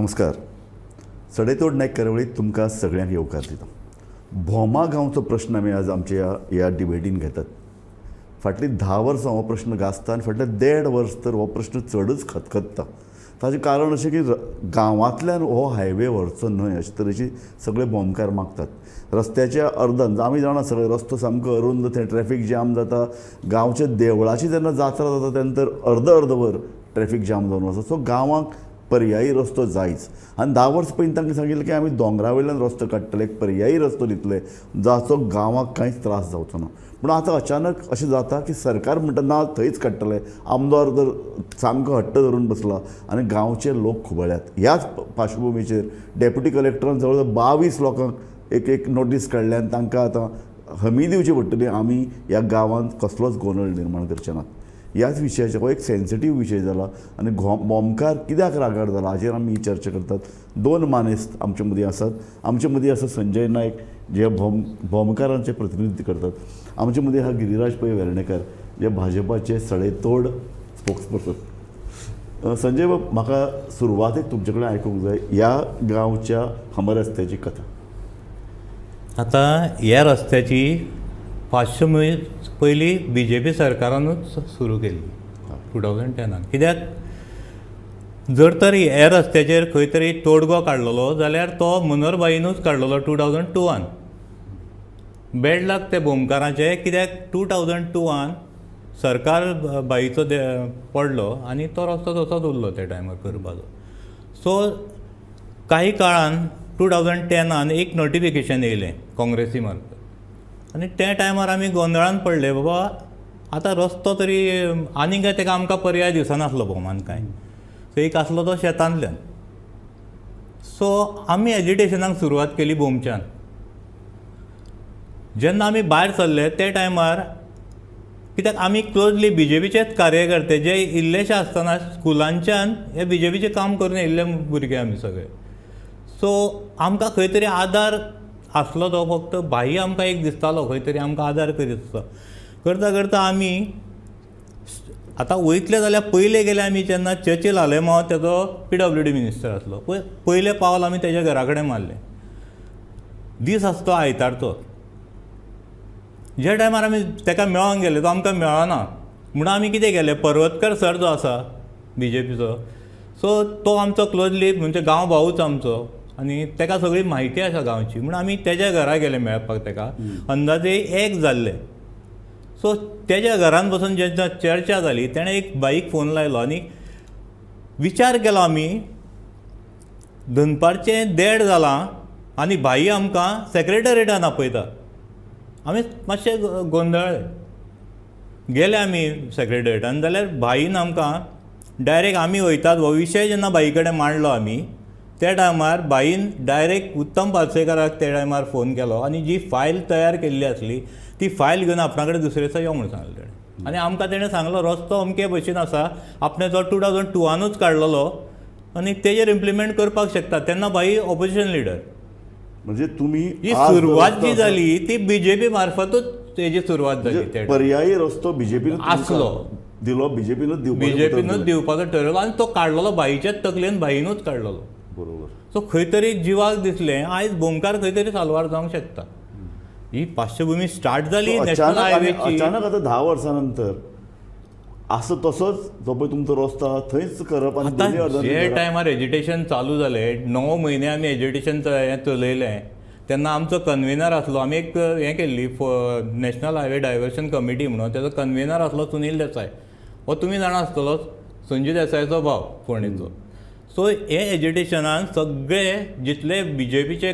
नमस्कार. सडेतोड नायक करवळीत तुमकां सगळ्यांक येवकार दिता. भोमा गांवचो प्रश्न आमी आज आमच्या ह्या डिबेटीन घेतात. फाटली 10 वर्सां हो प्रश्न गाजता आनी फाटले 1.5 वर्स तर हो प्रश्न चडच खतखत्ता. ताचें कारण अशें की गांवांतल्यान हो हायवे व्हरचो न्हय अशे तरेची सगळे बोमकार मागतात. रस्त्याच्या अर्दान आमी जाणा सगळे रस्तो सामको अरुंद, थंय ट्रॅफीक जाम जाता. गांवच्या देवळाची जेन्ना जात्रा जाता तेन्ना तर अर्द वर ट्रॅफीक जाम जावन वता. सो गांवांक पर्यायी रस्तो जायच. आनी 10 वर्स पयलीं तांकां सांगिल्लें की आमी दोंगरा वयल्यान रस्तो काडटले, एक पर्यायी रस्तो दितले जाचो गांवांक कांयच त्रास जावचो ना. पूण आतां अचानक अशें जाता की सरकार म्हणटा ना थंयच काडटले. आमदार तर सामको हट्ट धरून बसला आनी गांवचे लोक खुबळ्यात. ह्याच पार्श्वभुमीचेर डेप्युटी कलेक्टरान जवळ 22 लोकांक एक नोटीस काडल्या आनी तांकां आतां हमी दिवची पडटली आमी ह्या गांवांत कसलोच गोंदळ निर्माण करचे नात. ह्याच विशयाचेर हो एक सेन्सिटीव विशय जाला आनी बोमकार कित्याक रागार जाला हाचेर आमी ही चर्चा करतात. 2 मानेस्त आमचे मदीं आसात. आमचे मदीं आसा संजय नायक जे बोमकारांचे प्रतिनिधित्व करतात. आमचे मदीं आहा गिरीराज पै वेर्णेकार जे भाजपाचे सडेतोड स्पोक्सपर्सन. संजय बाब, म्हाका सुरवातेक तुमचे कडेन आयकूंक जाय ह्या गांवच्या हमरस्त्याची कथा. आतां ह्या रस्त्याची 500 म्हयने पयलीं BJP सरकारानूच सुरू केल्ली 2010. कित्याक जर तर ह्या रस्त्याचेर खंय तरी तोडगो काडलेलो जाल्यार तो मनोहरबाईनूच काडलेलो 2002. बॅड लक ते बोमकारांचे, कित्याक 2002 सरकार बाईचो पडलो आनी तो रस्तो तसोच उरलो त्या टायमार करपाचो. सो काही काळान 2010 एक नोटिफिकेशन येयलें काँग्रेसी मार्फत आनी त्या टायमार आमी गोंधळान पडले. बाबा आतां रस्तो तरी आनीक तेका आमकां पर्याय दिसनासलो भोवमान कांय. सो एक आसलो तो शेतांतल्यान. सो आमी एजिटेशनाक सुरवात केली बोमच्यान. जेन्ना आमी भायर सरले त्या टायमार, कित्याक आमी क्लोजली BJPचेच कार्यकर्ते जे इल्लेशे आसतना स्कुलांच्यान हे BJPचें काम करून येयल्ले भुरगे आमी सगळे. सो आमकां खंय तरी आदार आसलो तो फक्त भाई आमकां एक दिसतालो खंय तरी आमकां आदार करीत आसा. करता करता आमी आतां वयतले जाल्यार पयले गेले आमी जेन्ना चर्चिल आलेमांव तेजो PWD मिनिस्टर आसलो पयले पावल आमी तेज्या घरा कडेन मारलें. दीस आसतो आयतारचो. ज्या टायमार आमी तेका मेळोंक गेले तो आमकां मेळना म्हणून आमी कितें केलें, पर्वतकर सर जो आसा BJPचो, सो तो आमचो क्लोजली म्हणजे गांव भाऊच आमचो आनी तेका सगळी म्हायती आसा गांवची म्हणून आमी तेज्या घरा गेले मेळपाक. तेका अंदाजे 1 जाल्ले. सो तेज्या घरान बसून जेन्ना चर्चा जाली तेणें एक बाईक फोन लायलो आनी विचार केलो आमी दनपारचें 1:30 जालां आनी भाई आमकां सेक्रेटरियेटान आपयता. आमी मातशे गोंधळ्ळे. गेले आमी सेक्रेटरियेटान जाल्यार भाईन आमकां डायरेक्ट आमी वयतात हो विशय जेन्ना बाई कडेन मांडलो आमी त्या टायमार बाईन डायरेक्ट उत्तम पार्सेकाराक त्या टायमार फोन केलो आनी जी फायल तयार केल्ली आसली ती फायल घेवन आपणा कडेन दुसरे दिसा यो म्हणून सांगलें तेणें. आनी आमकां तेणें सांगलो रस्तो अमके भशेन आसा, आपणें जो 2002 काडलेलो आनी तेजेर इम्प्लिमेंट करपाक शकता. तेन्ना बाई ऑपोजिशन लिडर. म्हणजे तुमी ही सुरवात जी जाली ती BJP मार्फतूच तेजी सुरवात जाली. पर्यायी रस्तो BJP आसलो दिलो, BJPनूच दिवपाचो ठरवलो आनी तो काडलेलो बाईच्याच तकलेन बाईनूच काडलेलो. बरोबर. सो खंय तरी जिवाक दिसलें आयज बोमकार खंय तरी साल्वार जावंक शकता. ही पाश्चभूमी स्टार्ट जाली नॅशनल हायवेची. अचानक आतां 10 वर्सां नंतर असो तसोच जो पळय तुमचो रस्तो आहा थंयच करप. आनी जे टायमार एजिटेशन चालू जालें 9 म्हयने आमी एजिटेशन चलयलें तेन्ना आमचो कन्व्हेनर आसलो. आमी एक हें केल्ली नॅशनल हायवे डायवर्शन कमिटी म्हणून तेजो कन्व्हेनर आसलो सुनील देसाय. हो तुमी जाणा आसतलो संजय देसायचो भाव फोंडेचो. सो हे एजिटेशनान सगळे जितले BJPचे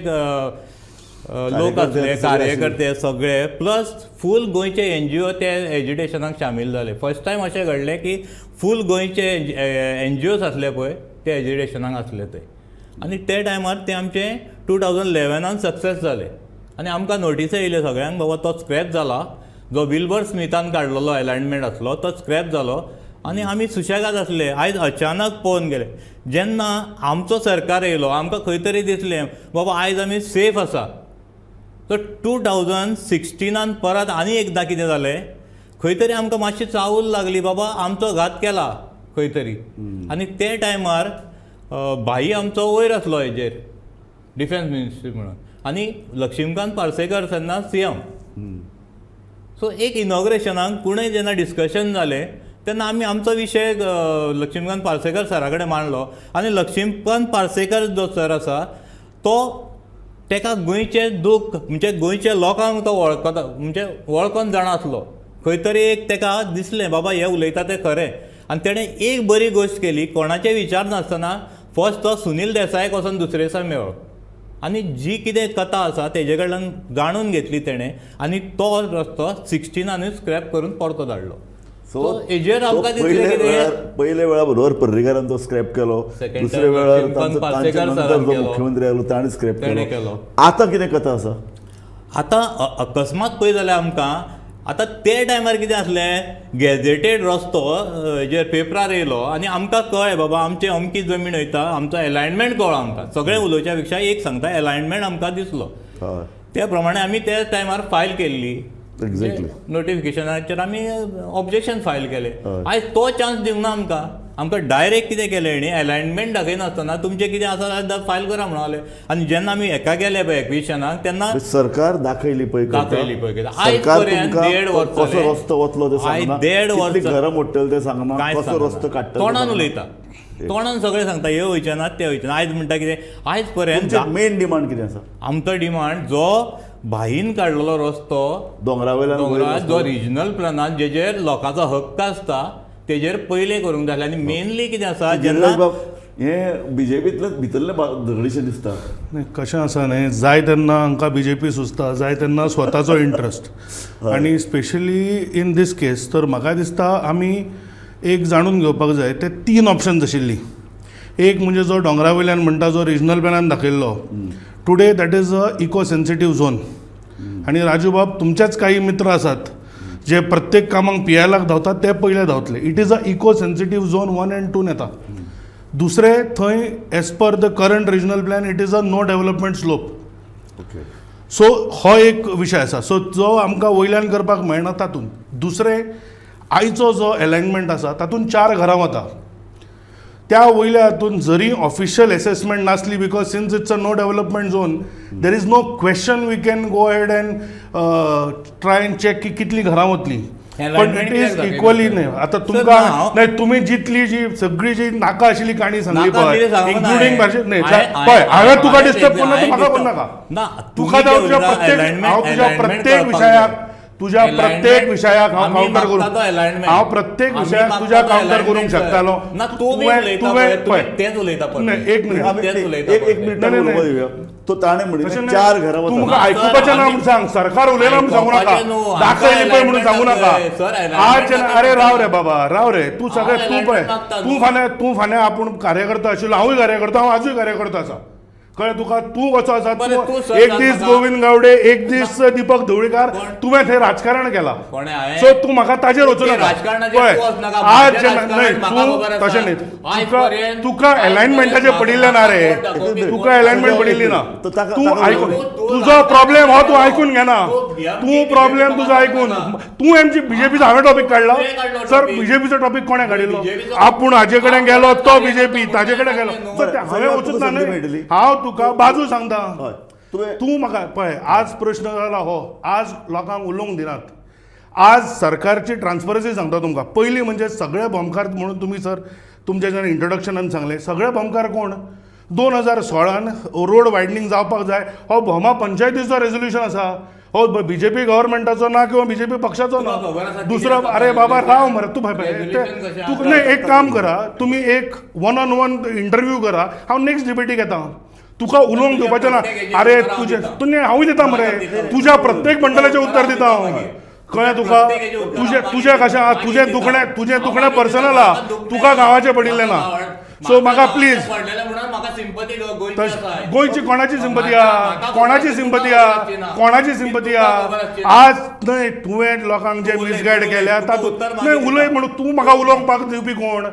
लोक आसले कार्यकर्ते सगळे प्लस फूल गोंयचे NGO ते एजिटेशनाक शामील जाले. फर्स्ट टायम अशें घडलें की फूल गोंयचे NGOs आसले पळय ते एजिटेशनाक आसले थंय. आनी ते टायमार ते आमचे 2011 सक्सेस जाले आनी आमकां नोटिसा येयल्यो सगळ्यांक बाबा तो स्क्रॅप जाला. जो विल्बर स्मिथान काडलेलो अलायनमेंट आसलो तो स्क्रॅप जालो आनी आमी सुशेगाद आसले. आयज अचानक पळोवन गेले जेन्ना आमचो सरकार येयलो आमकां खंय तरी दिसलें बाबा आयज आमी सेफ आसा. सो 2016 परत आनी एकदां कितें जालें, खंय तरी आमकां मातशी चावूल लागली बाबा आमचो घात केला खंय तरी. आनी ते टायमार भाई आमचो वयर आसलो हेजेर डिफेन्स मिनिस्ट्री म्हणून आनी लक्ष्मीकांत पार्सेकर तेन्ना CM. सो एक इनॉग्रेशनाक कोणूय जेन्ना डिस्कशन जालें तेन्ना आमी आमचो विशय लक्ष्मीकांत पार्सेकर सरा कडेन मांडलो आनी लक्ष्मीकांत पार्सेकर जो सर आसा तो ताका गोंयचें दूख म्हणजे गोंयच्या लोकांक तो वळखता म्हणजे वळखून जाणासलो. खंय तरी एक ताका दिसलें बाबा हे उलयता तें खरें आनी तेणें एक बरी गोश्ट केली. कोणाचे विचार नासतना फर्स्ट तो सुनील देसायाक वचून दुसरे दिसा मेळ्ळो आनी जी कितें कथा आसा तेजे कडल्यान जाणून घेतली तेणें आनी तो रस्तो 16 स्क्रॅप करून परतो धाडलो. सो हेजेर आमकां दिसलें कितें पयले वेळा बरोबर पर्रीकारान तो स्क्रॅप केलो, दुसऱ्या वेळार तांच्या नंतर जो मुख्यमंत्री आयलो ताणें स्क्रॅप केलो. आतां कितें कथा आसा? आतां अकस्मात पळय जाल्यार आमकां आतां ते टायमार कितें आसलें गॅझेटेड रस्तो हेजेर पेपरार येयलो आनी आमकां कळ्ळें बाबा आमची अमकी जमीन वयता आमचो अलायनमेंट कळ्ळो आमकां. सगळें उलोवच्या पेक्षा एक सांगता अलायनमेंट आमकां दिसलो. त्या प्रमाणे आमी त्या टायमार फायल केल्ली एक्झॅक्टली नोटिफिकेशनाचेर आमी ऑब्जेक्शन फायल केलें. आयज तो चान्स दिवना आमकां डायरेक्ट कितें केलें हेणी अलायनमेंट दाखयनासतना तुमचें कितें आसा जाल्यार फायल करा म्हणलें. आनी जेन्ना आमी हेका गेले पळय एक्विशनाक तेन्ना सरकार दाखयली पळय आयज पर्यंत 1.5 वर्स कसो रस्तो वतलो ते सांगना, 1.5 वर्स कितली घरां मोडटली ते सांगना, कसो रस्तो काडटले तोंडान उलयता, तोंडान सगळें सांगता हे वयचे नात ते वयचे ना. आयज म्हणटा कितें आयज पर्यंत मेन डिमांड कितें आसा? आमचो डिमांड जो भाईन काडलेलो रस्तो दोंगरावयल्यान जो रिजनल प्लॅनान जेजेर लोकांचो हक्क आसता तेजेर पयलें करूंक जाय. आनी मेनली कितें आसा जेन्ना हे बीजेपींतले भितरले झगडीशें दिसता. कशें आसा न्ही, जाय तेन्ना हांकां BJP सुचता, जाय तेन्ना स्वताचो इंट्रस्ट आनी स्पेशली इन दीस केस तर म्हाका दिसता आमी एक जाणून घेवपाक जाय ते 3 ऑप्शन्स आशिल्ली. एक म्हणजे जो दोंगरावयल्यान म्हणटा जो रिजनल प्लॅनान दाखयल्लो today that is a eco sensitive zone. आनी राजू बाब तुमचेच काही मित्र आसात जे प्रत्येक कामाक PILाक धांवतात ते पयले धांवतले. It is a eco sensitive zone 1 and 2 येता. दुसरे थंय as per the current regional plan it is a no development slope. So हो एक विशय आसा. सो जो आमकां वयल्यान करपाक मेळना तातूंत. दुसरे आयचो जो अलायनमेंट आसा तातूंत 4 घरां वता. त्या वयल्या हातून जरी ऑफिशियल एसेसमेंट नासली because since it's a no development zone there is no question we can go head and try and check की कितली घरां वतली. पण इट इज इक्वली न्ही. आतां तुमकां नाही तुमी जितली जी सगळी जी नाका आशिल्ली काणी सांगली पळय इन्क्लुडींग भाशेन न्ही पळय हांवें तुका डिस्टर्ब करना तूं म्हाका करनाका. तुका तुज्या प्रत्येक विशयाक हांव कावंटर करूं हांव प्रत्येक विशयाक तुज्या कावंटर करूंक शकतालो. एक मिनिट तो ताणें म्हणिल्लें 4 घरां तूं म्हाका आयकुपाचें ना म्हणून सांग. सरकार उलयना म्हणून सांगू नाका, दाखयली पळय म्हणून सांगू नाका. आज अरे राव रे बाबा राव रे. तूं सगळें तूं पळय तूं फाल्यां आपूण कार्यकर्ता आशिल्लो, हांवूय कार्यकर्ता, हांव आजूय कार्यकर्ता आसा कळ्ळें तुका. तूं कसो आसा एक दीस गोविंद गावडे एक दीस दीपक ढवळीकार तुवें थंय राजकारण केलां. सो तूं म्हाका ताजेर वचूं नाका पळय. आज न्हय तूं तशें न्ही तुका अलायनमेंटाचेर पडिल्लें ना रे. तुका अलायनमेंट पडिल्ली ना. तूं आयकून तुजो प्रॉब्लेम हो तूं आयकून घेना. तूं प्रॉब्लेम तुजो आयकून तूं BJPचो हांवें टॉपीक काडला सर. BJPचो टॉपीक कोणें काडिल्लो? आपूण हाजे कडेन गेलो तो BJP ताजे कडेन गेलो. हांवें वचूंक ना न्ही. हांव तुका बाजू सांगता. तूं म्हाका पळय आज प्रश्न जाला हो आज लोकांक उलोवंक दिनात. आज सरकारची ट्रान्सपरन्सी सांगता तुमकां. पयलीं म्हणजे सगळे बॉम्बकार म्हणून तुमी सर तुमच्या जेन्ना इंट्रोडक्शनान सांगलें सगळे बॉम्बकार कोण 2016 रोड वायडनींग जावपाक जाय हो भोमा पंचायतीचो रेझोल्युशन आसा. हो BJP गव्हर्मेंटाचो ना किंवा BJP पक्षाचो ना. दुसरो अरे बाबा राव मरे तूं तूं नाही एक काम करा तुम्ही एक 1-on-1 इंटरव्यू करा. हांव नेक्स्ट डिबेटीक येता. तुका उलोवंक दिवपाचें ना. अरे तुजें हांवूय दिता मरे तुज्या प्रत्येक मंडळाचें उत्तर दिता हांव कळ्ळें तुका. तुजें कशें तुजें दुखणें पर्सनल आहा तुका गांवाचें पडिल्लें ना. सो म्हाका प्लीज गोंयची कोणाची सिंपती आहा कोणाची सिंपती आहा आज न्हय तुवें लोकांक जे मिसगायड केल्या तातूंत न्हय उलय म्हणून तूं म्हाका उलोवंक दिवपी कोण?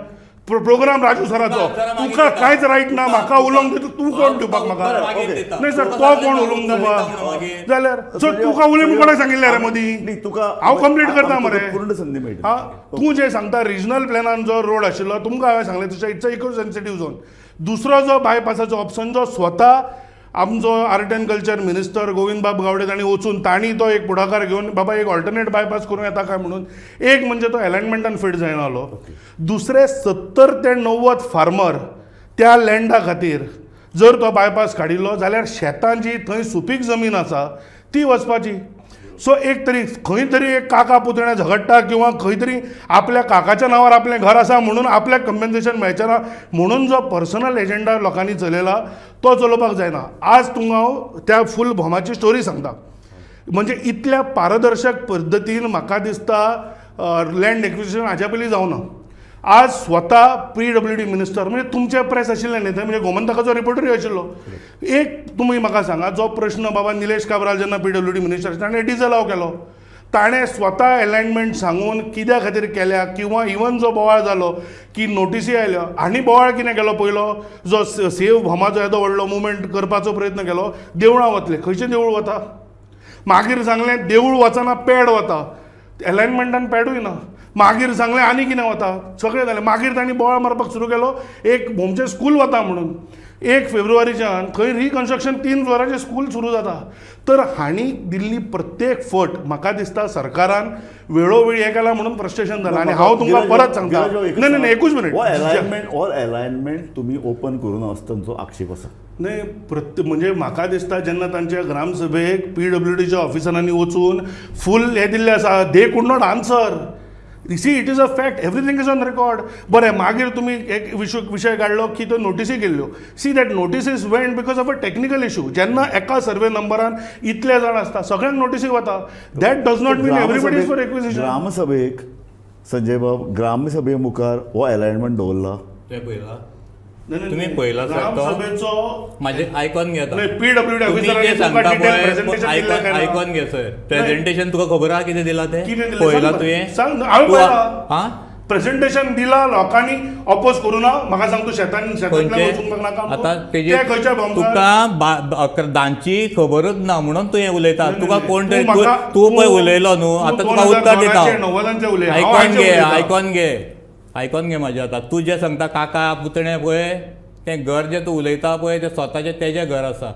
प्रोग्राम राजू सराचो. तुका कांयच रायट ना म्हाका उलोवंक दिता. तूं कोण दिवपाक म्हाका? न्हय सर तो कोण उलोवंक दिवपाक जाल्यार सर तुका उलय म्हणून कोणें सांगिल्लें रे मदीं? हांव कंप्लीट करता मरे. पूर्ण संदी मेळटा. तूं जें सांगता रिजनल प्लॅनान जो रोड आशिल्लो तुमकां हांवें सांगलें तशें it's a eco sensitive zone. दुसरो जो बायपासाचो ऑप्शन जो स्वता आमचो art and culture minister Govind Bab Gaude तांणी वचून तांणी तो एक पुढाकार घेवन बाबा एक ऑल्टरनेट बायपास करूं येता काय म्हणून एक म्हणजे तो अलायनमेंटान फिट जायना आलो. दुसरे 70 ते 90 फार्मर त्या लँडा खातीर जर तो बायपास काडिल्लो जाल्यार शेतां जी थंय सुपीक जमीन आसा ती वचपाची. सो एक तरी खंय तरी एक काका पुतणे झगडटा किंवा खंय तरी आपल्या काकाच्या नांवार आपलें घर आसा म्हणून आपल्याक कंपेन्सेशन मेळचें ना म्हणून जो पर्सनल एजेंडा लोकांनी चलयला तो चलोवपाक जायना. आज तुमकां हांव त्या फूल भोमाची स्टोरी सांगता. म्हणजे इतल्या पारदर्शक पद्दतीन म्हाका दिसता लँड एक्विजिशन हाच्या पयलीं जावना. आज स्वता PWD मिनिस्टर म्हणजे तुमचे प्रेस आशिल्ले न्ही थंय म्हणजे गोमंतकाचो रिपोर्टरूय आशिल्लो. एक तुमी म्हाका सांगा जो प्रश्न बाबा निलेश काब्राल जेन्ना PWD मिनिस्टर ताणें डिझलाव केलो ताणें स्वता अलायनमेंट सांगून कित्या खातीर केल्या किंवा इवन जो बोवाळ जालो की नोटीसी आयल्यो आनी बोवाळ कितें केलो पयलो जो सेव भोमाचो येदो व्हडलो मुवमेंट करपाचो प्रयत्न केलो देवळां वतले. खंयचें देवूळ वता? मागीर सांगलें देवूळ वचना पॅड वता. अलायनमेंटान पॅडूय ना. मागीर सांगलें आनी कितें वता सगळें जालें. मागीर तांणी बोवाळ मारपाक सुरू केलो एक होमचें स्कूल वता म्हणून. 1 फेब्रुवारीच्यान खंय रिकन्स्ट्रक्शन 3 फ्लोराचें स्कूल सुरू जाता. तर हांणी दिल्ली प्रत्येक फट म्हाका दिसता सरकारान वेळोवेळी हें केलां म्हणून फ्रस्ट्रेशन जालां. आनी हांव तुमकां परत सांगता नाही एकूच मिनीट अलायनमेंट तुमी ओपन करून आसतनाचो आक्षेप आसा. नाही म्हणजे म्हाका दिसता जेन्ना तांच्या ग्रामसभेक PWDच्या ऑफिसरांनी वचून फूल हे दिल्लें आसा they could not answer. See it is a fact everything is on record. बरें मागीर तुमी एक विशय काडलो की तो नोटीसी केल्ल्यो. See that noticees went because of a technical issue. जेन्ना एका सर्वे नंबरान इतले जाण आसता सगळ्यांक नोटीसी वता that does not mean everybody is for acquisition. ग्रामसभेक संजय बाब ग्रामसभे मुखार हो अलायनमेंट दवरला ते पळयला तुम्ही पळयला ग्रामसभेचो माझे आयकॉन घेता PWD ऑफिसरांनी सांगता प्रेझेंटेशन आयकॉन घे सर. प्रेझेंटेशन तुका खबर आहा कितें दिला ते दिलें? पळयला सांग तुवें? सांग हांवें पळयलां. हां प्रेझेंटेशन दिला लोकांनी ऑपोज करू ना. म्हाका सांग तूं शेतांतल्यान वचूंक नाका आता ते खंयच्या भोंवकार तुका दांची खबरच ना म्हणून तूं हें उलयता. तुका कोण तरी म्हाका- तूं पळय उलयलो न्हू आतां तुका उत्तर दिता. 90 उलय आयकॉन घे म्हाजें आतां तूं जें सांगता काका पुतणे पळय तें घर जें तूं उलयता पळय तें स्वताचें तेजें घर आसा.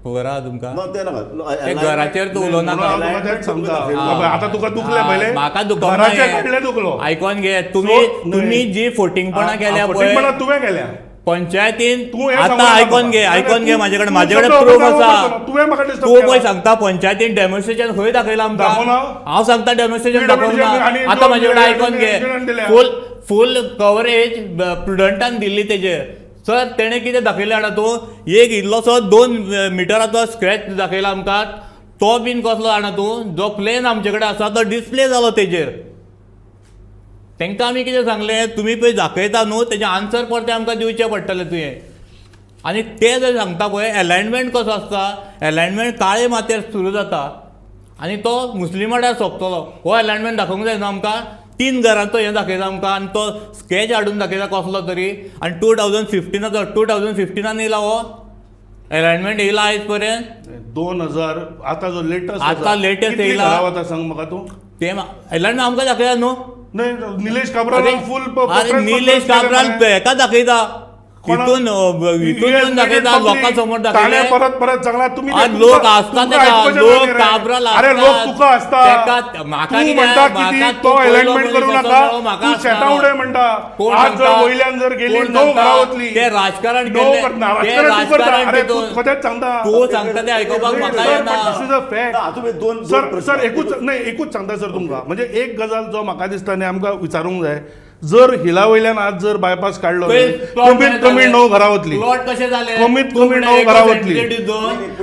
खबर आहा तुमकां? ते घराचेर तू उलोवनाका. आता तुका दुखले पहिले म्हाका घराचे कडले दुखलो. आयकॉन घे तुम्ही जी फोटिंगपणां केल्या पळय तुवें केल्या पंचायतीन तूं हें आतां सांगूं आयकॉन घे माझे कडेन प्रूफ आसा. तुवें म्हाका डिस्टर्ब तूं पळय सांगता पंचायतीन डेमॉन्स्ट्रेशन खंय दाखयलां आमकां. दाखोवना? हांव सांगता डेमॉन्स्ट्रेशन PWD दाखोवना. आनी आतां म्हाजे कडेन आयकॉन एजंटान दिल्या. घे फूल कवरेज प्रुडंटान दिल्ली तेजेर. सर तेणें कितें दाखयलें जाणा तूं एक इल्लोसो 2 मिटराचो स्क्रॅच दाखयला आमकां. तो बीन कसलो जाणा तूं जो प्लेन आमचे कडेन आसा तो डिस्प्ले जालो तेजेर. तांकां आमी कितें सांगलें तुमी पळय दाखयता न्हू तेजें आन्सर परतें आमकां दिवचें पडटलें तुवें. आनी ते जर सांगता पळय अलायनमेंट कसो आसता अलायनमेंट काळे मातयेर सुरू जाता आनी तो मुस्लिमाड्यार सोंपतलो. हो अलायनमेंट दाखोवंक जाय न्हू आमकां. 3 घरांचो हें दाखयता आमकां आनी तो स्केच हाडून दाखयता कसलो तरी. आनी 2015 येयला हो अलायनमेंट येयला आयज पर्यंत 2000 आतां जो लेटस्ट आतां latest येयला. आतां सांग म्हाका तूं. ते अलायनमेंट आमकां दाखयता न्हू. नाही निलेश काब्राल फूल अरे निलेश काब्राल हेका दाखयता हितून येवन दाखयता लोकां समोर दाखयले. परत सांगला तुम्ही आज लोक आसता तेका लोक काब्राल अरे लोक तुका आसता म्हाका तू म्हणटा की तो अलायनमेंट करू नका तू शेता उडय म्हणटा. आज जर वयल्यान जर गेली 9 घरां वतली ते राजकारण नो करना राजकारण तू करता. अरे तू खरेंच सांगता तूं सांगता ते आयकोपाक म्हाका येना. सर एकूच सांगता सर तुमकां. म्हणजे एक गजाल जो म्हाका दिसता न्ही आमकां विचारूंक जाय. जर हिला वयल्यान आज जर बायपास काडलो कमीत कमी 9 घरां वतली. कमीत कमी 9 घरां वतली.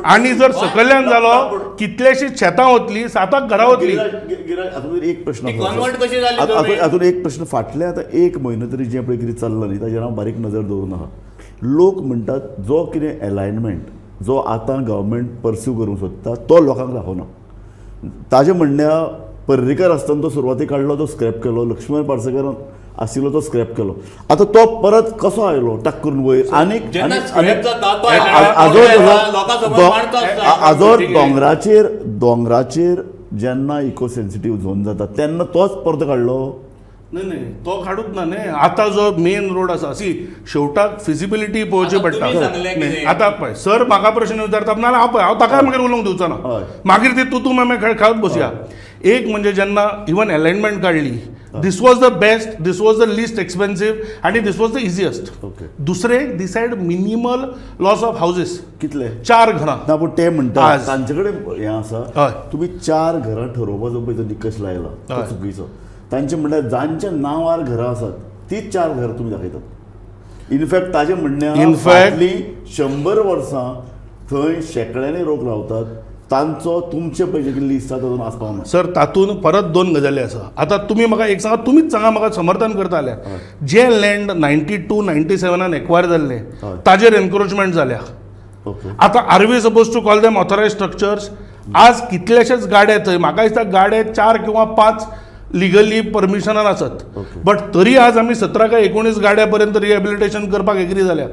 आणि जर सकयल्यान जालो कितलेशीच शेतां वतली 7 घरां वतली. हातून एक प्रश्न कन्वर्ट कशी जाली हातून एक प्रश्न फाटले आतां 1 म्हयनो तरी जें पळय कितें चल्लां न्ही ताजेर हांव बारीक नजर दवरून आहा. लोक म्हणटात जो कितें अलायनमेंट जो आतां गव्हर्मेंट परस्यू करूंक सोदता तो लोकांक दाखोवना. ताजे म्हणण्या पर्रीकर आसतना तो सुरवाती काडलो तो स्क्रॅप केलो. लक्ष्मण पार्सेकर आशिल्लो तो स्क्रॅप केलो. आतां तो परत कसो आयलो टक करून वयर आनीक आजो दोंगराचेर जेन्ना इको सेन्सिटीव झोन जाता तेन्ना तोच परतो काडलो. नाही तो काढूच ना न्ही आतां जो मेन रोड आसा सी शेवटाक फिजिबिलिटी पळोवची आतां पडटा तुमी सांगलें न्ही, कितें? आतां पळय सर म्हाका प्रश्न विचारता नाल्यार हांव ताका मागीर उलोवंक दिवचो ना हय. मागीर ती तूं मागीर खेळत बसया एक म्हणजे जेन्ना इवन अलायनमेंट काडली this was the best this was the least expensive आनी this was the easiest okay दुसरें decide minimal loss of houses कितले 4 घरां ना पूण ते म्हणटा आज. तांचे कडेन हें आसा हय. तुमी 4 घरां ठरोवपाचो पळय तो निकश लायला तो हय. चुकीचो तांचे म्हणल्यार जांच्या नांवार घरां आसात तीच 4 घरां तुमी दाखयतात इनफॅक्ट ताजे म्हणण्यार In fact- फाटलीं 100 वर्सां थंय शेकड्यांनी लोक रावतात तांचो तुमचे पयशे कितली लिस्ट आसा तातूंत आसपाक ना सर तातूंत परत 2 गजाली आसा आतां तुमी म्हाका एक सांगा तुमीच सांगा म्हाका समर्थन करता जाल्यार जे लँड 92, 97 एक्वायर जाल्ले हय. ताजेर एनक्रोचमेंट जाल्या ओके आतां are we supposed to call them authorise structures आज कितलेशेच गाडे थंय म्हाका दिसता गाडे 4 किंवा 5 लिगली परमिशनान आसत Okay. बट तरी आज आमी 17 काय 19 गाड्या पर्यंत रिहॅबिलिटेशन करपाक एग्री जाल्या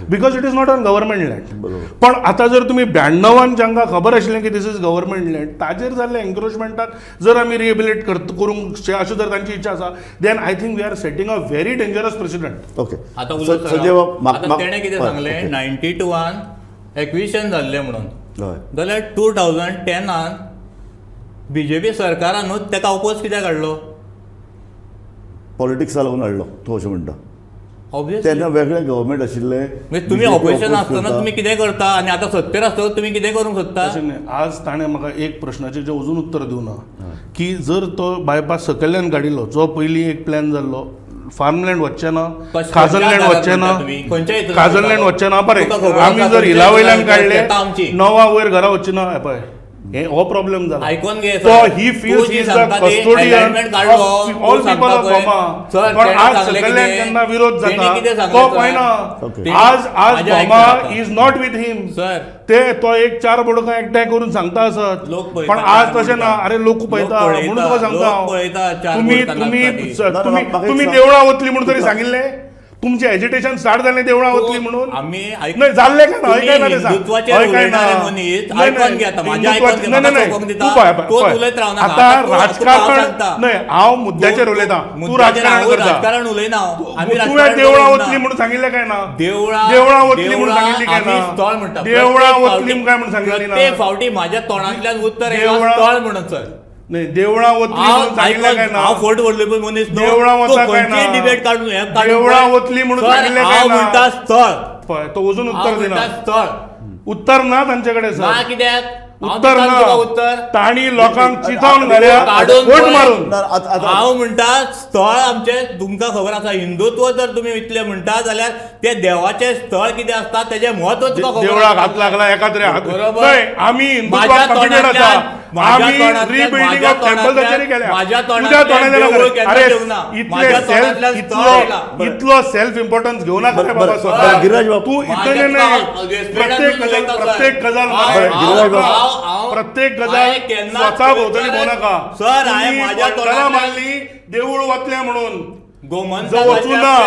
because it is not on government land बरोबर. पण आता जर तुम्ही 92 जांकां खबर आशिल्लें की दिस इज गव्हर्मेंट लँड ताजेर जाल्ल्या एन्क्रोचमेंटाक जर आमी रिहेबिलिट करूंक अशी जर तांची इच्छा आसा then I think we are setting a very dangerous president okay आतां स- संजय बाब, मा- आतां मा- तेणें कितें हय, सांगलें ओके. 92 एक्विशन जाल्लें म्हणून हय जाल्यार 2010 बीजेपी सरकारानूच तेका ऑपोज कित्याक काडलो पॉलिटिक्सा लागून हाडलो तूं अशें म्हणटा ऑब्वियसली तेन्ना वेगळें गव्हर्मेंट आशिल्लें म्हणजे तुम्ही BJP ऑपोजिशन oppose आसतना करता. तुम्ही कितें करता आनी आतां सत्तेर आसतना तुम्ही कितें करूंक सोदता तशें न्ही आज ताणें म्हाका एक प्रश्नाचें जें अजून उत्तर दिवना की जर तो बायपास सकयल्यान काडिल्लो जो पयलीं एक प्लॅन जाल्लो फार्मलँड वचचें ना काजल लँड वचचें ना खंयच्या हितून काजल करता लँड तो? वचचें ना बरें तुका खबर आमी आसा जर खंयच्या हिला वयल्यान हितून काडले शेतां आमची. नवा वयर घरा वचचीं ना हें पळय हो प्रॉब्लेम जाला आयकून घे तो सर. ही तू फील्स जी इज द सांगता ते कस्टोडियन alignment काढलो, ऑल तू पीपल सांगता ऑफ पळय. गोमा सर, पण तेणें आज सांगलें सकयल्यान कितें? जेन्ना विरोध तेणें जाता कितें सांगलें तो सर? पळयना ओके. आज माझ्या गोमा आयकता. Is not with him sir ते तो एक 4 बोडकां एकठांय करून सांगता आसत लोक पळयता, पण आज चार तशें ना बोडकां. अरे लोक पळयता लोक पळयता, म्हणून तुका सांगता लोक पळयता, हांव. चार तुम्ही बोडकां तुम्ही लागता ती. सर, ना, तुम्ही म्हाका एक तुम्ही सांग. देवळां वतली म्हणून तरी सांगिल्लें तुमचे एजिटेशन स्टार्ट जालें देवळां वतली म्हणून आमी नाही जाल्लें काय ना तुम्ही काय ना ते सांग हिंदुत्वाचेर हय काय ना उलयणारे मनीस नाही, आयकून नाही. घे आतां माझ्या हिंदुत्वाचे- आयकून घे, नाही, म्हाका नाही, सोपूंक नाही. दिता? तू पळय, तूं पळय. उलयत रावनाका. आता आतां तूं- तुका हांव राजकारण सांगता. नाही हांव मुद्द्याचेर उलयतां तू मुद्द्याचेर राजकारण हांव करता राजकारण उलयना हांव. आमी तुवें राजकारण देवळां उलयना. वतली म्हणून सांगिल्लें काय ना देवळां देवळां वतली म्हणून देवळां सांगिल्ली काय आमी ना स्थळ म्हणटा. देवळां प्रत्येक वतली फावटी- काय म्हणून सांगिल्ली ना प्रत्येक फावटी म्हाज्या तोंडांतल्यान उत्तर येना देवळां- स्थळ म्हणून सर नाही देवळां वतली म्हणून सांगिल्लें काय ना हांव फोट व्हडलो पळय मनीस न्हू. देवळां तो वता काय खंयचीय ना? डिबेट काडून हें काडून देवळां पळय. वतली म्हणून सर, सांगिल्लें काय हांव ना? म्हणटा स्थळ पळय तो अजून हांव उत्तर दिना म्हणटा स्थळ उत्तर ना तांचे कडेन ना सर कित्याक हांव उत्तर दितां तुका ना उत्तर तांणी लोकांक चितावन घाल्या काडून वोट पळय. मारून ना, आतां हांव म्हणटा स्थळ आमचें तुमकां खबर आसा हिंदुत्व जर तुमी इतलें म्हणटा जाल्यार ते देवाचें स्थळ कितें आसता तेजें म्हत्व तुका खबर देवळाक आसा. हात लागला एका तरी हात बरोबर. नाही आमी माझ्या हिंदुत्वाक कमिटेड आसा माझ्या आमी तोंडांतल्यान- रिबिल्डिंग ऑफ टेम्पल तरी केल्या माझ्या तुझ्या तोंडांतल्यान तोंडातल्यान देवूळ केल्या. केन्ना अरे घेवंक ना. इतले माझ्या तोंडांतल्यान सेल्फ स्थळ येयला. इतलो सेल्फ इम्पॉर्टन्स घेऊ नका रे बाबा बरं, स्वतः बरं, गिरिराज बाबू. तू माझ्या इतले नाही respect प्रत्येक आनी गजाल उलयता, प्रत्येक सर. गजाल हांव- गिरिराज बाबू. हांव- प्रत्येक हांवें गजाल केन्नाच स्वतः भोंवतणी भोंवू नका सर, हांवें तुम्ही माझ्या वट्टलां तोंडांतल्यान- मारली देवूळ वतलें म्हणून गोमंतकाचो वचूं ना.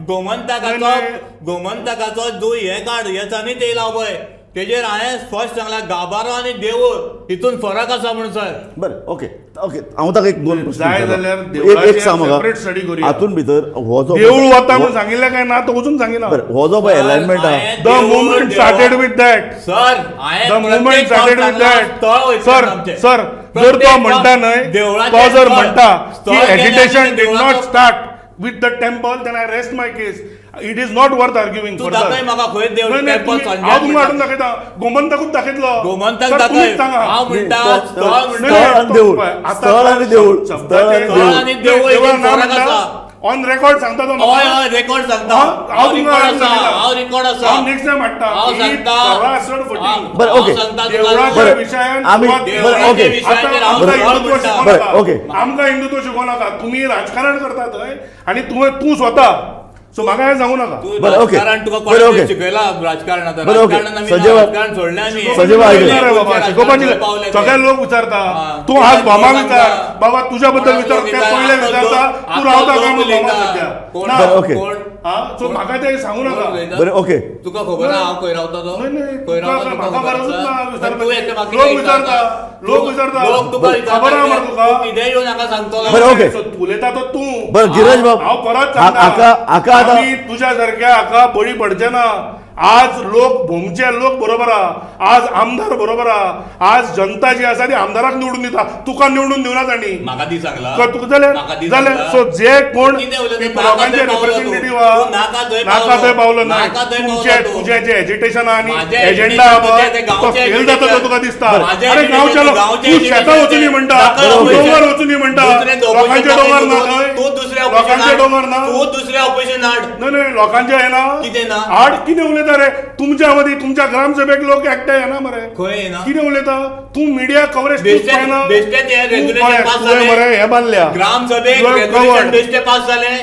गोमंतकाचो नाही. गोमंतकाचो जो हे काड हेचानीच येयला पळय तेजेर हांवें स्पश्ट सांगला गाभारो आनी देवूळ हितून फरक आसा म्हणून सर बरें ओके ओके हांव ताका एक दोन प्रश्न जाय विचारलो. जाल्यार एक देवळाचेर सांग म्हाका separate study करुया. हातून भितर हो जो देवूळ वता म्हणून सांगिल्लें काय ना तो अजून सांगिना बरं हो जो पळय अलायनमेंट आहा हांवें द देवूळ- मुवमेंट देवळा- started with that sir the movement started with that sir sir जर तो म्हणटा न्हय तो जर म्हणटा की agitation did not start with the temple then I rest my case it is not worth arguing तू दाखय म्हाका खंय देव टेम्पल हांव तुमकां हाडून दाखयता गोमंतकूच दाखयतलो गोमंतक सर, दाखय तुम्हीच सांगा हांव म्हणटा तो- स्थळ तो- म्हणटा स्थळ आणि देऊळ. आता स्थळ आणि देऊळ. शब्दाचे- स्थळ आणि देऊळ. आणि देऊळ देवळा हितून ना फरक म्हणटा, आसा. ऑन रेकॉर्ड सांगता तो हय हय रेकॉर्ड सांगता हांव तुमकां रेकॉर्ड हाडून आसा दाखयता. हांव रेकॉर्ड आसा हांव नेक्स्ट टायम हाडटा हांव ही सांगता सरासर फटींग. बरं, ओके. देवळाच्या बरं, विशयान आमी- सुरवात बरं, देवळाच्या ओके. आतां विशयाचेर हांव आमकां स्थळ हिंदुत्व म्हणटा. शिकोवं बरं, नाका. ओके. आमकां हिंदुत्व शिकोवं नाका तुम्ही राजकारण करता थंय आणि तूं स्वता सो म्हाका हें सांगू नाका बरं, ओके. राजकारण तुका बरं, ओके. कोणें शिकयला राजकारणात बरं, ओके. राजकारणान आमी संजय बाब- राजकारण सोडलें आमी संजय बाब आयकय. रे बाबा शिकोवपाची सगळे लोक विचारता तूं आज भोमा विचार बाबा तुझ्या बद्दल विचार ते पयले विचारता तूं रावता काय म्हणून भोमा सध्या बरं, ओके. कोण सो म्हाका ते सांगू नाका. बरें ओके. तुका खबर ना हांव खंय रावता तो? खंय रावता म्हाका गरजूच ना विचारपाची. तूं येता म्हाका लोक विचारता लोक तुका खबर आहा मरे तुका. कितें येवन हांगा सांगतलो? बरं, ओके. उलयता तो तूं. बरं, गिरीश बाब, हांव परत हाका आतां आमी तुझ्या सारक्या हाका बळी पडचे ना. आज लोक भोमचे लोक बरोबर आहा, आज आमदार बरोबर आहा, आज जनता जी आसा ती आमदाराक निवडून दिता, तुका निवडून दिवना तांणी. म्हाका दी सांगला तुका जाल्यार सो जे कोण लोकांचे रिप्रेझेंटेटिव्ह आहा नाका थंय पावलो ना. तुझे जे एजिटेशन आहा न्ही एजेंडा आहा तो फेल जाता तुका दिसता. अरे गांवच्या लोक तूं शेतां वचूनी म्हणटा, डोंगर वचूनी म्हणटा, लोकांचे डोंगर ना थंय, लोकांचे डोंगर ना. तूं दुसरे ऑपरेशन हाड. नाही लोकांचे हे ना कितें ना? आड कितें उलयता रे तुमच्या मदीं तुमच्या ग्रामसभेक लोक एकठांय येना मरे. खंय येना? कितें उलयता तूं मिडिया कवरेज बेश्टेच हे रेग्युलेशन पास जाले मरे हे बांदल्या ग्राम सभेक रेग्युलेशन बेश्टे पास जाले.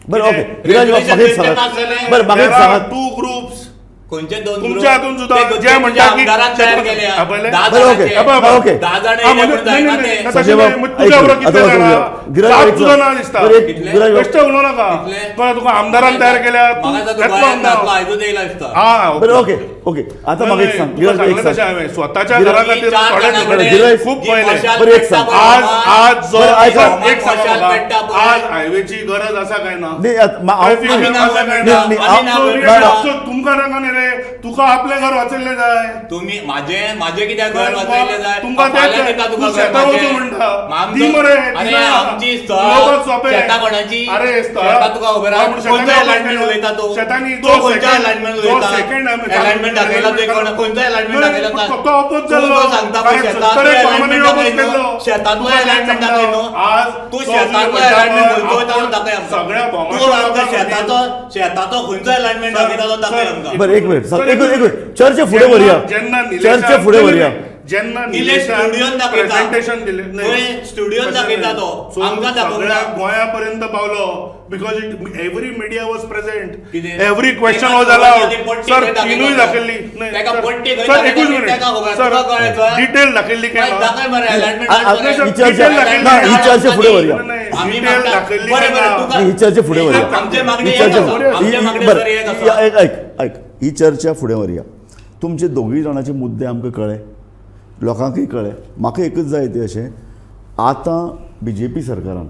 बरं ओके. गिरीश बाब म्हाका एक सांगात. बरं म्हाका एक सांगात. 2 ग्रुप्स खंयचे दोन तुमच्या हातून सुद्धा जे म्हणटा की आमदारान तयार केले आपले 10 बरं, ओके. जणांचे. ओके. 10 जण येयले म्हूण जायना ते. संजय बाब, तुझ्या बरोबर कितले आता जाणा गिरीश बाब, सात सुद्धा ना दिसता. बरं, एक कितले? गिरीश बाब, बेश्टे उलोव नाका. कितले? पण तुका आमदारान तयार केल्या तूं म्हाका तो येतलो गोंयांत ना. घातलो आयजूच येयला दिसता. हा बरं ओके ओके. आता म्हाका एक सांग तुका गिरीश बाब, एक सांगलें तशें सांग. हांवें स्वताच्या गिरीश- घरा खातीर चार थोडे जाणांकडे गिरीश- खूप जी पयले मशाल बरं, एक पेटता सांग. पळय आज जो बरं, ऐका. एक सांगा मशाल म्हाका, पेटता पळय. आज हायवेची गरज आसा काय ना. नाही, आता मा- हांव- ट्रॅफिक आम्ही आसा नाव काय म्हणटा, ना. आम्ही नाव ना, म्हणटा. ना. सो तुमकां नाका न्ही रे तुका आपलें घर वाचयल्लें जाय. तुम्ही माझे कित्याक घर वाचयले जाय? तुमकां फाल्यां तें दिता तुका तूं घर शेतां माझें. वचूं म्हणटा. आमचो- दी मरे, अरे दिना. आमची उलोवपाक स्थळ सोंपें. शेतां कोणाची? अरे स्थळ शेतां तुका खबर आहा? आपूण शेतांनी खंयचो वचून अलायनमेंट केला. उलयता तू? शेतांनी तो जो खंयचो second- अलायनमेंट जो उलयता? second आमी अलायनमेंट दाखयला तुवें खंयचो अलायनमेंट दाखयला सांग? तो ऑपोज तू जालो. जो सांगता पळय कारण शेतांतलो सत्तरेक अलायनमेंट फार्मांनी दाखय ऑपोज केल्लो. न्हू. शेतांतलो तुका अलायनमेंट सांगता, दाखय न्हू. आज तू तो शेतांतलो जो अलायनमेंट म्हणटा, खंयचो वयता दाखय आमकां. सगळ्या तू भोमाच्या आमकां लोकांक शेताचो खंयचो अलायनमेंट दाखयता तो दाखय आमकां. बरं एक मिनिट सांग. एक मिनिट चर्चा फुडें व्हरया. जेन्ना चर्चा फुडें व्हरया. जेन्ना निलेश स्टुडियोन दाखयता. प्रेझेंटेशन दिले खंय स्टुडियोन दाखयता तो. आमकां दाखोवंक सगळ्या ना. गोंयापर्यंत पावलो because every media was present. कितें? एव्हरी क्वेश्चन तेका वॉज खबर अलाउड. ती पट्टी सर खंय दाखयता तिनूय तो? दाखयल्ली. तेका पट्टी खंय सर दाखयता एकूच ती मिनिट तेका खबर. सर तुका कळ्ळें? डिटेल दाखयल्ली काय ना? दाखय मरे अलायनमेंट आ- आ- दाखय. ही चर्चा ना, ही चर्चा फुडें व्हरया. आम्ही डिटेल म्हणटा- दाखयल्ली बरें, काय बरें, ना? तुका- ही चर्चा फुडें व्हरया. आमचे मागणी ही एक चर्चा आसा. फुडें- आमचे ही- मागणी बरं, जर एक ही- आसा. ऐक ही चर्चा फुडें व्हरया. तुमचे दोगूय जाणांचे मुद्दे आमकां कळ्ळे, लोकांकय कळ्ळे. म्हाका एकच जाय तें अशें आतां BJP सरकारान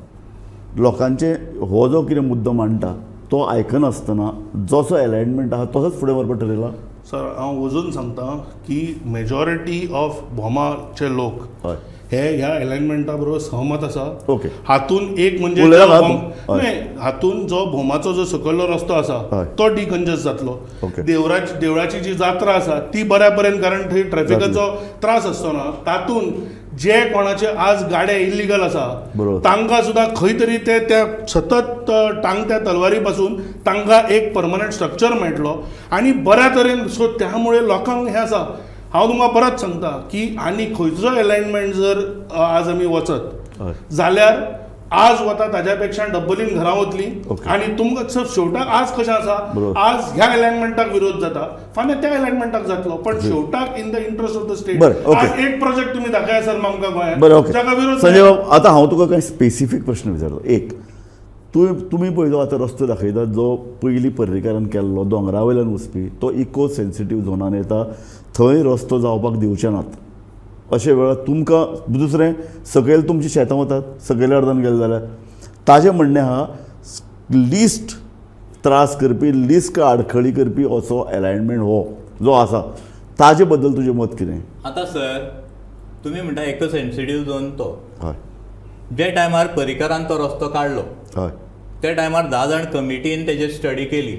लोकांचे हो जो कितें मुद्दो मांडटा तो आयकनासतना जसो अलायनमेंट आहा तसोच फुडें व्हरपाक ठरयला. सर हांव वचून सांगता की मेजॉरिटी ऑफ भोमाचे लोक हय हे ह्या अलायनमेंटा बरोबर सहमत आसा. ओके. हातून एक म्हणजे उलयला जो का भोम- तूं? हय. नाही, हातून जो भोमाचो जो सकयलो रस्तो आसा हय. तो डिकंजस्ट जातलो. ओके. देवळाची जी जात्रा आसा ती बऱ्या पर्यंत कारण थंय ट्रॅफिकाचो त्रास आसतो ना तातून जे कोणाचे आज गाडे इल्लिगल आसा बरोबर. तांकां सुद्दां खंय तरी ते त्या सतत टांगत्या तलवारी पासून तांकां एक परमनंट स्ट्रक्चर मेळटलो आनी बऱ्या तरेन सो त्यामुळे लोकांक हे आसा. हांव तुमकां परत सांगता की आनी खंयचो अलायनमेंट जर आज आमी वचत हय. जाल्यार आज वता ताज्या पेक्षा डब्बलीन घरां वतली ओके. आनी तुमकां शेवटाक आज कशें आसा बरोबर. आज ह्या अलायनमेंटाक विरोध जाता फाल्यां त्या अलायनमेंटाक जातलो पण शेवटाक in the interest of the state बरं, ओके. आज एक प्रोजेक्ट तुमी दाखया सर आमकां बरं गोंयांत ओके. जाका विरोध संजय नाही. बाब आतां हांव तुका कांय स्पेसिफीक प्रश्न विचारलो. एक तुमी पळयलो आतां रस्तो दाखयता जो पयलीं पर्रीकारान केल्लो दोंगरा वयल्यान वचपी तो इको सेन्सिटीव झोनान येता थंय रस्तो जावपाक दिवचे नात. अशे वेळार तुमकां दुसरें सकयल तुमची शेतां वतात सकयल्या अर्दान गेले जाल्यार ताजें म्हणणें आहा लिस्ट त्रास करपी लिस्ट आडखळी करपी असो अलायनमेंट हो जो आसा ताजे बद्दल तुजें मत कितें? आतां सर तुमी म्हणटा एक सेन्सिटीव झोन तो हय जे टायमार पर्रीकारान तो रस्तो काडलो हय त्या टायमार 10 जाण कमिटीन तेजेर स्टडी केली.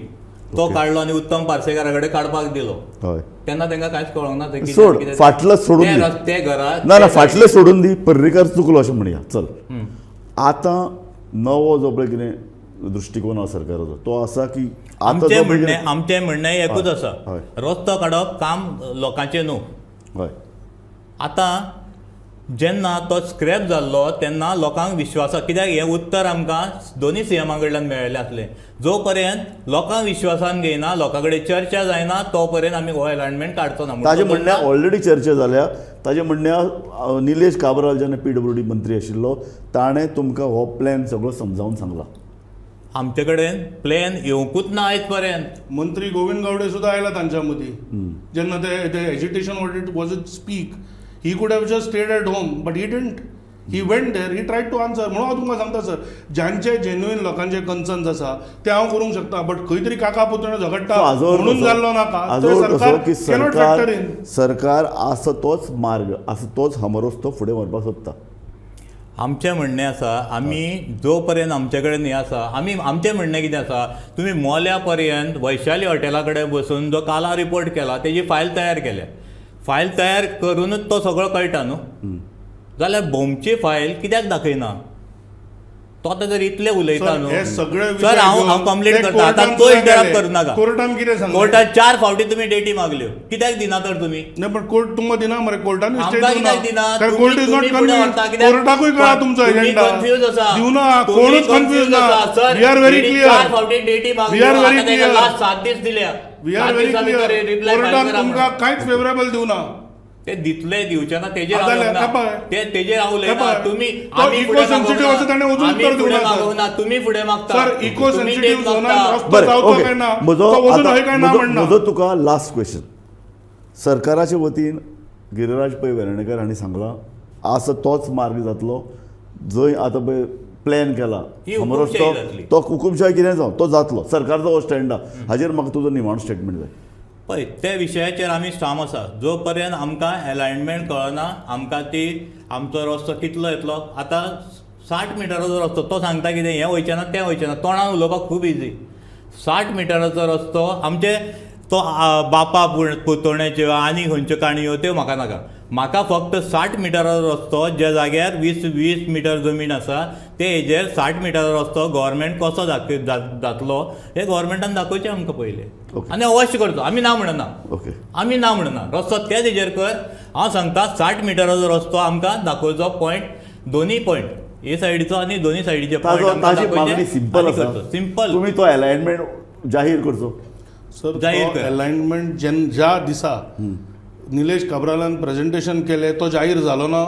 तो काडलो आनी उत्तम पार्सेकारा कडेन काडपाक दिलो. हय तेन्ना तांकां कांयच कळोंक ना. सोड फाटलं सोडून दी. ते घरा ना फाटलें सोडून दी. पर्रीकार चुकलो अशें म्हणया चल. आतां नवो जो पळय कितें दृश्टिकोन आसा सरकाराचो तो आसा की आतां जो पळय कितें- आमचें म्हणणें एकूच आसा हय. रस्तो काडप काम लोकांचें न्हू. हय आतां जेन्ना तो स्क्रॅप जाल्लो तेन्ना लोकांक विश्वास कित्याक हें उत्तर आमकां दोनी सीएमा कडल्यान मेळिल्लें आसलें. जो पर्यंत लोकांक विश्वासान घेयना लोकां कडेन चर्चा जायना तो पर्यंत आमी हो अलायनमेंट काडचो ना. ताजे म्हणण्यार ऑलरेडी चर्चा जाल्या. ताजे म्हणण्यार निलेश काब्राल जेन्ना PWD मंत्री आशिल्लो ताणें तुमकां हो प्लॅन सगळो समजावन सांगला. आमचे कडेन प्लॅन येवंकूच ना आयज पर्यंत. मंत्री गोविंद गावडे सुद्धा आयला तांच्या मदीं जेन्ना ते agitation was it speak he could have just stayed at home but he didn't. He went there, he tried to answer. म्हणून हांव तुमकां सांगता सर, ज्यांचे जेन्युइन लोकांचे कन्सर्न्स आसा ते हांव करूंक शकता, बट खंय तरी काका पुतण्यो झगडटा म्हणून जाल्लो नाका. सरकार असो तोच मार्ग, असो तोच हमरस्तो फुडें व्हरपाक सोदता. आमचें म्हणणें आसा, आमी जो पर्यंत आमचे कडेन हें आसा, आमचें म्हणणें कितें आसा, तुमी मोल्या पर्यंत वैशाली हॉटेला कडेन बसून जो काला रिपोर्ट केला तेजी फायल तयार केल्या. फायल तयार करूनच तो सगळो कळटा न्हू. जाल्यार भोमची फायल कित्याक दाखयना? तो आतां जर इतले उलयता न्हू सर, हांव कंप्लेंट करता. आतां तो इंटरप्ट करूं नाका. कोर्टान कितें सांगलें? कोर्टान 4 फावटी तुमी डेटी मागल्यो, कित्याक दिना तर तुमी? नाही पण कोर्ट तुमकां दिना मरे, कोर्टान आमकां कित्याक दिना? Court is not confuse. कोर्टाकूय कळा तुमचो एजेंडा. कन्फ्यूज आसा. दिवना, कोणूच कन्फ्यूज ना. We are very clear. 4 फावटी डेटी मागल्यो, आता ताका लास्ट 7 दीस दिल्या. We are very clear. कोर्टान तुमकां कांयच फेवरेबल दिवना. ते दितले दिवचे ना तेजेर उलयना तुमी. आमी इको सेन्सिटिव्ह आसा ताणें अजून उत्तर दिवना मागना, तुमी फुडें मागता. सर इको सेन्सिटिव्ह झोनान रस्तो जावचो काय ना तो अजून हय काय ना म्हणना. म्हजो तुका लास्ट क्वेश्चन. सरकाराच्या वतीन गिरिराज पै वेर्णेकर हांणी सांगलां असो तोच मार्ग जातलो जंय आतां पळय प्लॅन केला हमरस्तो, तो हुकुमशाही कितें जावं तो जातलो. सरकारचो हो स्टँड आहा. हाजेर म्हाका तुजो निमाणो स्टेटमेंट जाय. पळय त्या विशयाचेर आमी स्ट्रांग आसा. जो पर्यंत आमकां अलायनमेंट कळना, आमकां ती आमचो रस्तो कितलो येतलो. आतां 60 मिटराचो रस्तो, तो सांगता कितें हें वयचें ना तें वयचें ना. तोंडान उलोवपाक खूब इजी. 60 मिटराचो रस्तो आमचे तो बापा पुतोण्याच्यो आनी खंयच्यो काणयो त्यो म्हाका नाका. म्हाका फक्त 60 मिटराचो रस्तो ज्या जाग्यार 20 मिटर जमीन आसा ते हेजेर 60 मिटराचो रस्तो गव्हर्मेंट कसो जातलो हें गव्हर्मेंटान दाखोवचें आमकां पयलें. आनी अवश्य करचो. आमी ना म्हणना, आमी ना म्हणना. रस्तो तेच हेजेर कर. हांव सांगता 60 मिटराचो रस्तो आमकां दाखोवचो. पॉयंट दोनूय पॉयंट हे सायडीचो आनी दोनूय सायडीचे सिंपल. तुमी तो अलायनमेंट जाहीर करचो. सर अलायनमेंट ज्या दिसा निलेश काब्रालान प्रेझेंटेशन केलें तो जाहीर जालो ना.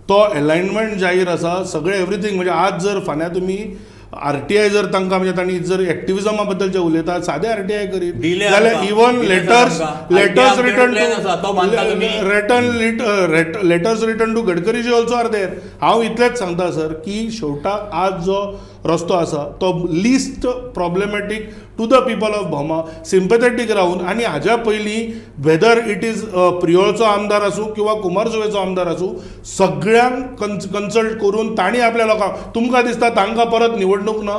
तो अलायनमेंट जाहीर आसा सगळें एवरीथींग. म्हणजे आज जर फाल्यां तुमी RTI जर तांकां म्हणजे तांणी जर एक्टिविजमा बद्दल जे उलयतात सादे RTI करीत जाल्यार even letters return to Gadkariji also are there. हांव इतलेंच सांगता सर की शेवटाक आज जो रस्तो आसा तो least problematic to the people of Bhoma, sympathetic रावन. आनी हाज्या पयलीं वेदर इट इज प्रियोळचो आमदार आसूं किंवा कुमारजुवेचो आमदार आसूं सगळ्यांक कन्सल्ट करून तांणी आपल्या लोकांक, तुमकां दिसता तांकां परत निवडणूक ना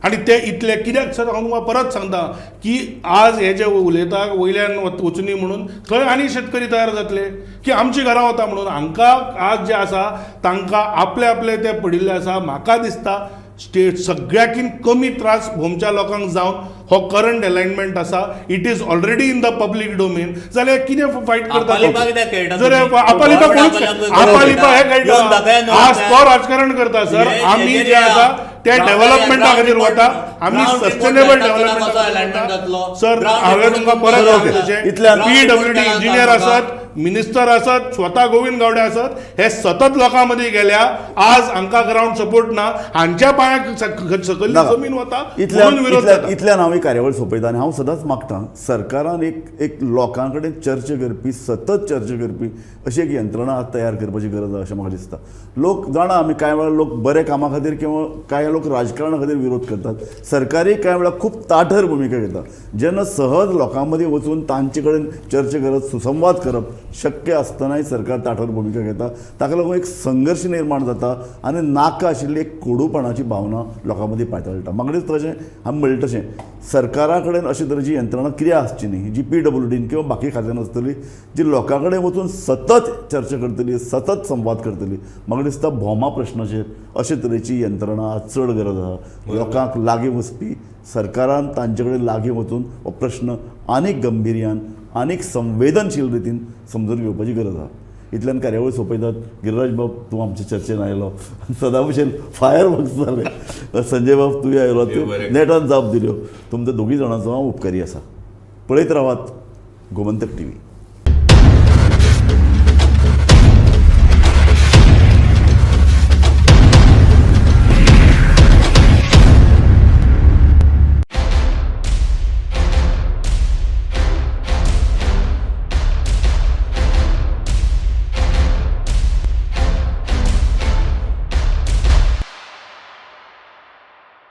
आनी ते इतले कित्याक? सर हांव तुमकां परत सांगता की आज हे जे उलयता वयल्यान वचुनी म्हणून थंय आनी शेतकरी तयार जातले की आमची घरां वता म्हणून. हांकां आज जे आसा तांकां आपले आपले ते पडिल्ले आसा. म्हाका दिसता स्टेट सगळ्याकीन कमी त्रास भोमच्या लोकांक जावन हो करंट अलायनमेंट आसा. It is already in the public domain. जाल्यार कितें फायट करता? जर आपालिपा हे खेळटा आज तो राजकारण करता. सर आमी जे आसा त्या डेव्हलपमेंटा खातीर वता. आमी सस्टेनेबल डेव्हलपमेंट. सर हांवें तुमकां परत PWD इंजिनियर आसात, मिनिस्टर आसात, स्वता गोविंद गावडे आसात, हे सतत लोकां मदीं गेल्या. आज हांकां ग्राउंड सपोर्ट ना. हांच्या पांयाक सकयली जमीन वता म्हणून विरोध जाता. इतल्यान हांव ही कार्यावळ सोंपयता आनी हांव सदांच मागतां सरकारान एक लोकां कडेन चर्चा करपी, सतत चर्चा करपी अशी एक यंत्रणा आज तयार करपाची गरज आसा अशें म्हाका दिसता. लोक जाणा आमी कांय वेळार लोक बरे कामा खातीर किंवा कांय लोक राजकारणा खातीर विरोध करतात. सरकारी कांय वेळार खूब ताठर भुमिका घेता. जेन्ना सहज लोकां मदीं वचून तांचे कडेन चर्चा करप, सुसंवाद करप शक्य आसतनाय सरकार ताठर भुमिका घेता. ताका लागून एक संघर्श निर्माण जाता आनी नाका आशिल्ली एक कोडूपणाची भावना लोकां मदीं पातळटा. म्हाका दिसता तशें हांवें म्हणलें तशें सरकारा कडेन अशे तरेची यंत्रणा कितें आसची न्ही जी PWDन किंवा बाकी खात्यान आसतली जी लोकां कडेन वचून सतत चर्चा करतली, सतत संवाद करतली. म्हाका दिसता भोमा प्रश्नाचेर अशे तरेची यंत्रणा चड गरज आसा. लोकांक लागीं वचपी सरकारान तांचे कडेन लागीं वचून हो प्रश्न आनीक गंभीर्यान आनीक संवेदनशील रितीन समजून घेवपाची गरज आसा. इतल्यान कार्यावळ सोंपयतात. गिरिराज बाब तूं आमच्या चर्चेन आयलो, सदां भशेन फायर वर्क्स जाले. संजय बाब तुवें आयलो, नेटान जाप दिल्यो. तुमच्या दोगी जाणांचो हांव उपकारी आसा. पळयत रावात गोमंतक TV.